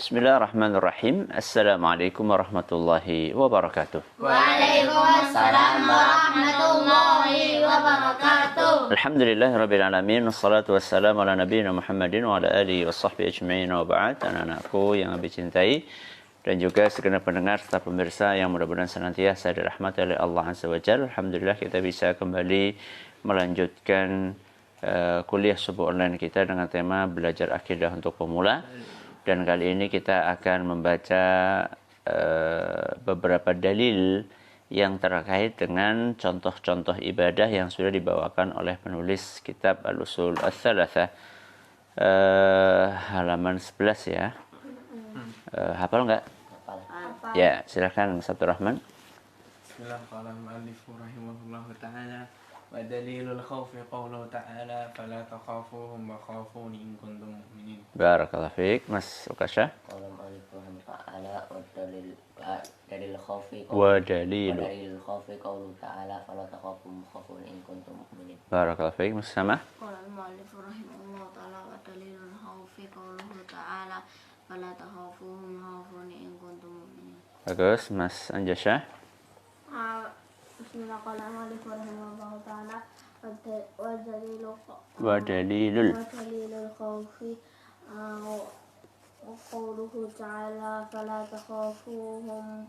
Bismillahirrahmanirrahim. Assalamualaikum warahmatullahi wabarakatuh. Waalaikumsalam warahmatullahi wabarakatuh. Alhamdulillahirabbil alamin. Wassalatu wassalamu ala nabiyina Muhammadin wa ala alihi washabbihi ajmain wa ba'd. Anak-anakku yang Abi cintai dan juga segenap pendengar serta pemirsa yang mudah-mudahan senantiasa dirahmati oleh Allah Azza wa Jalla. Alhamdulillah kita bisa kembali melanjutkan kuliah subuh online kita dengan tema belajar akidah untuk pemula. Dan kali ini kita akan membaca beberapa dalil yang terkait dengan contoh-contoh ibadah yang sudah dibawakan oleh penulis kitab Al-Usul Ats-Tsalatsah, halaman 11 ya. Hafal nggak? Ya, silakan Mas Abdul Rahman. Bismillahirrahmanirrahim. وَدَلِيلُ الْخَوْفِ قَوْلُهُ تَعَالَى فَلَا تَخَافُوهُمْ وَخَافُونِ إِن كُنتُم مُّؤْمِنِينَ. Barakallahu fiik. Mas Ukasha. Qala al-Qur'an ta'ala wa dalil khawfi Wa dalil khawfi qawluhu ta'ala fala takhafuhum khafun in kuntum mu'minin. Barakallahu fiik. Mas Sama. Qala al-mu'allif rahimahullah ta'ala wa dalilul khawfi qawluhu ta'ala fala takhafuhum khafun in kuntum mu'minin. Bagus. Mas Anjasha. Bismillahirrahmanirrahim. Rahimahullah ta'ala Wa dalilul khawfi qawluhu ta'ala fala takhafuhum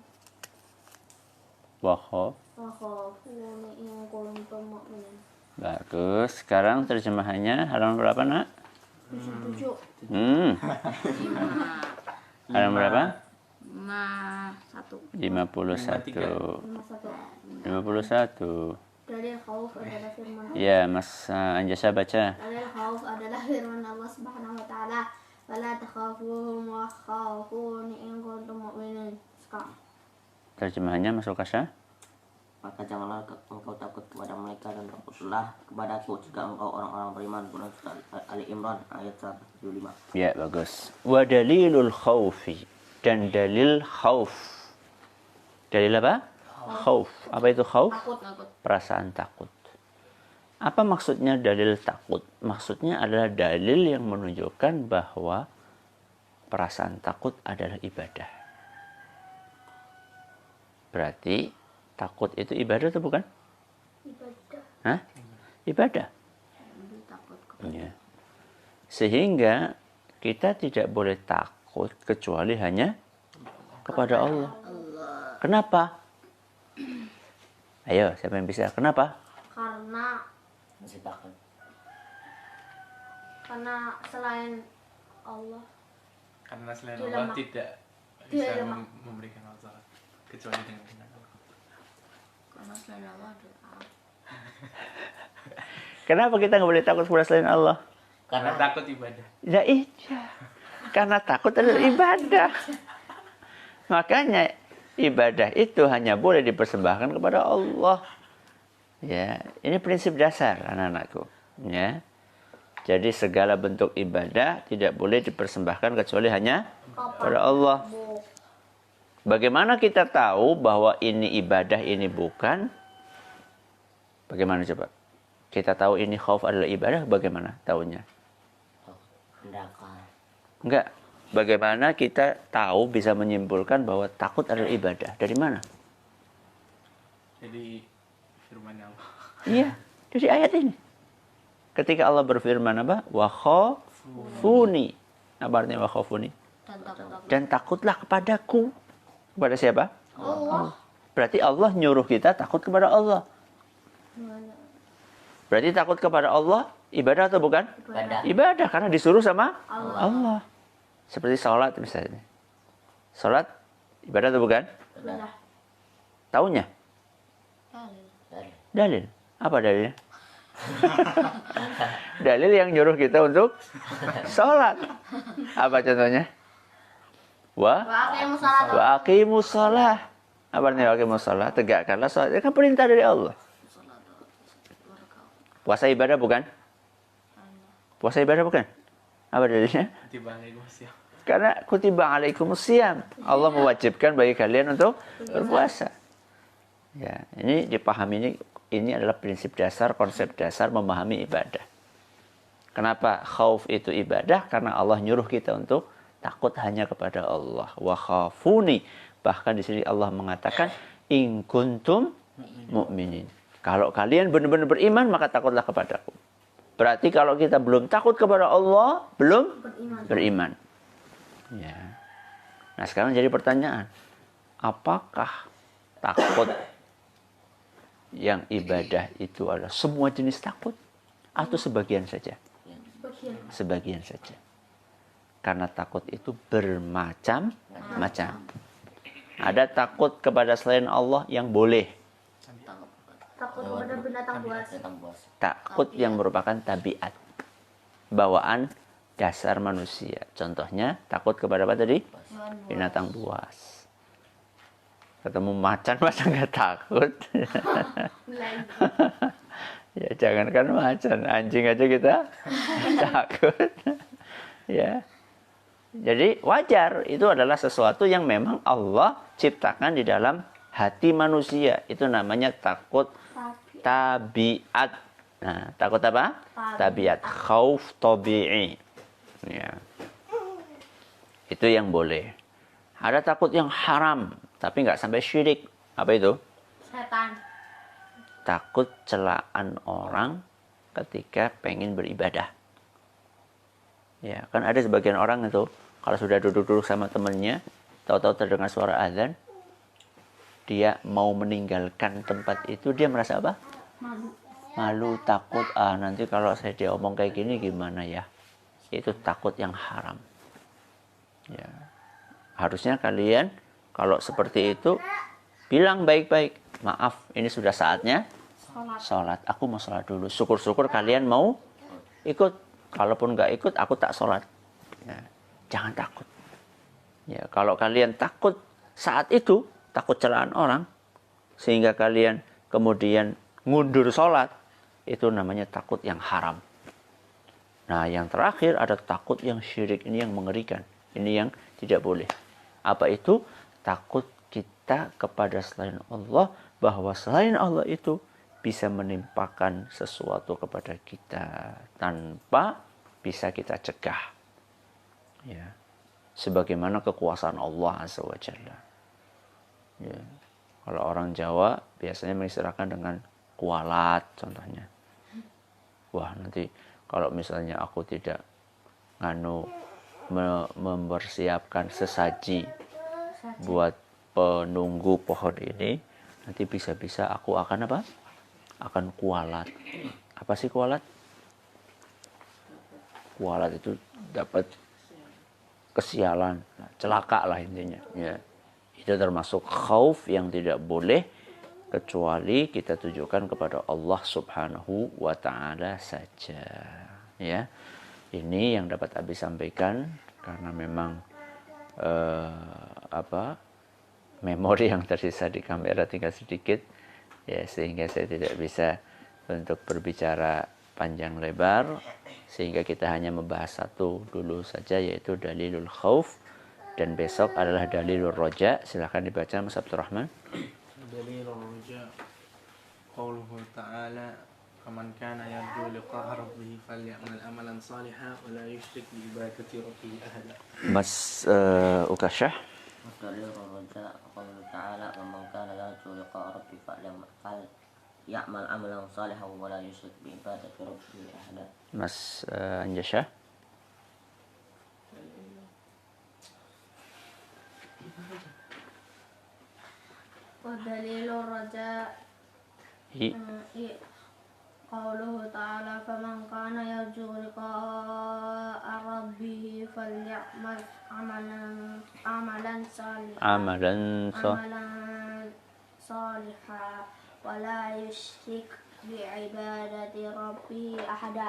wa khafun in kuntum mu'minin. Bagus. Sekarang terjemahannya halaman berapa, Nak? 7. Halaman berapa? 51. 51. Dalil khauf adalah firman Allah. Ya, Mas Anjasa baca. Dalil khauf adalah firman Allah Subhanahu wa taala, "Fala takhafuhum wa khafuni in kuntum mu'minin." Terjemahannya Mas Ukasha. Maka janganlah engkau takut kepada mereka dan takutlah kepadaku jika engkau orang-orang beriman. Surat Ali Imran ayat 175. Ya, bagus. Wa dalilul khaufi. Dan dalil khauf. Dalil apa? Khauf. Apa itu khauf? Takut. Perasaan takut. Apa maksudnya dalil takut? Maksudnya adalah dalil yang menunjukkan bahwa perasaan takut adalah ibadah. Berarti takut itu ibadah atau bukan? Ibadah. Hah? Ibadah. Takut. Ya. Sehingga kita tidak boleh takut kecuali hanya kepada Allah. Kenapa? Ayo, siapa yang bisa? Kenapa? Karena Masih takut. selain Allah Karena selain Dia Allah lemah. tidak Dia bisa lemah. memberikan Allah kecuali dengan Allah. karena selain Allah ada Kenapa kita nggak boleh takut kepada selain Allah? Karena takut ibadah. Ya iya. Karena takut adalah ibadah. Makanya ibadah itu hanya boleh dipersembahkan kepada Allah. Ya, ini prinsip dasar anak-anakku. Ya. Jadi segala bentuk ibadah tidak boleh dipersembahkan kecuali hanya kepada Allah. Bagaimana kita tahu bahwa ini ibadah, ini bukan? Bagaimana coba? Kita tahu ini khauf adalah ibadah, bagaimana tahunya? Neraka. Enggak. Bagaimana kita tahu bisa menyimpulkan bahwa takut adalah ibadah? Dari mana? Jadi firman Allah. Iya, dari ayat ini. Ketika Allah berfirman apa? Wa khafuni. Apa artinya wa khafuni? Dan takutlah kepadaku. Kepada siapa? Allah. Berarti Allah nyuruh kita takut kepada Allah. Berarti takut kepada Allah ibadah atau bukan? Ibadah. Ibadah karena disuruh sama Allah. Seperti sholat misalnya. Sholat ibadah atau bukan? Ibadah. Taunya? Dalil. Apa dalilnya? Dalil yang nyuruh kita untuk sholat. Apa contohnya? Wa aqimus shalah. Apa artinya wa aqimus shalah? Tegakkanlah sholat. Itu kan perintah dari Allah. Puasa ibadah bukan? Puasa ibadah bukan? Apa dalilnya? Karena kutiba alaikumusiyam. Allah mewajibkan bagi kalian untuk berpuasa. Ya, ini dipahami ini adalah prinsip dasar, konsep dasar memahami ibadah. Kenapa khauf itu ibadah? Karena Allah nyuruh kita untuk takut hanya kepada Allah. Wa khafuni. Bahkan di sini Allah mengatakan in kuntum mu'minin. Kalau kalian benar-benar beriman maka takutlah kepadaku. Berarti kalau kita belum takut kepada Allah, belum beriman. Ya. Nah, sekarang jadi pertanyaan, apakah takut yang ibadah itu adalah semua jenis takut atau sebagian saja? Sebagian saja. Karena takut itu bermacam-macam. Ada takut kepada selain Allah yang boleh. Takut kepada binatang buas. Takut yang merupakan tabiat. Bawaan dasar manusia. Contohnya takut kepada apa tadi? Binatang buas. Ketemu macan masa nggak takut? Ya jangankan macan, anjing aja kita takut. Ya. Jadi wajar, itu adalah sesuatu yang memang Allah ciptakan di dalam hati manusia. Itu namanya takut tabiat. Nah, takut apa? Tabiat. Khauf tabi'i. Ya. Itu yang boleh. Ada takut yang haram, tapi nggak sampai syirik. Apa itu? Setan. Takut celaan orang ketika pengen beribadah. Ya, kan ada sebagian orang itu kalau sudah duduk-duduk sama temannya, tahu-tahu terdengar suara azan, dia mau meninggalkan tempat itu, dia merasa apa? Malu, takut, nanti kalau saya diomong kayak gini gimana ya? Itu takut yang haram. Ya. Harusnya kalian kalau seperti itu bilang baik-baik, maaf, ini sudah saatnya sholat. Aku mau sholat dulu. Syukur-syukur kalian mau ikut. Kalaupun nggak ikut, aku tak sholat. Ya. Jangan takut. Ya, kalau kalian takut saat itu, takut celaan orang, sehingga kalian kemudian ngundur sholat, itu namanya takut yang haram. Nah, yang terakhir ada takut yang syirik. Ini yang mengerikan. Ini yang tidak boleh. Apa itu? Takut kita kepada selain Allah, bahwa selain Allah itu bisa menimpakan sesuatu kepada kita tanpa bisa kita cegah. Ya. Sebagaimana kekuasaan Allah Azza wa Jalla. Ya. Kalau orang Jawa biasanya mengistilahkan dengan kualat contohnya. Wah, nanti kalau misalnya aku tidak mempersiapkan sesaji buat penunggu pohon ini, nanti bisa-bisa aku akan apa? Akan kualat. Apa sih kualat? Kualat itu dapat kesialan, celaka lah intinya. Ya. Itu termasuk khauf yang tidak boleh kecuali kita tujukan kepada Allah Subhanahu wa Ta'ala saja. Ya. Ini yang dapat Abi sampaikan karena memang memori yang tersisa di kamera tinggal sedikit, ya, sehingga saya tidak bisa untuk berbicara panjang lebar, sehingga kita hanya membahas satu dulu saja, yaitu dalilul khauf, dan besok adalah dalilul roja. Silakan dibaca Mas Abdul Rahman. Dalilul roja qauluhu ta'ala faman kana yarju liqa'a rabbih falyamal amalan salihan wa la yusyrik bi ibadati rabbih ahada. Mas Ukashah. Dalil roja qauluhu ta'ala faman kana yarju liqa'a rabbih falyamal amalan salihan wa la yusyrik bi ibadati rabbih ahada. Mas Anjasha. ودليل الرجاء قوله تعالى فمن كان يرجو لقاء ربه فليعمل عملا صالحا ولا يشرك بعبادة ربه أحدا.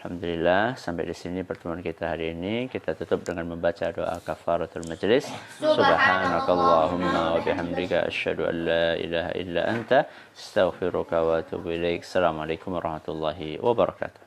Alhamdulillah, sampai di sini pertemuan kita hari ini. Kita tutup dengan membaca doa kafaratul majlis. Subhanakallahumma wa bihamdika asyhadu an la ilaha illa anta astaghfiruka wa atubu ilaik. Assalamualaikum warahmatullahi wabarakatuh.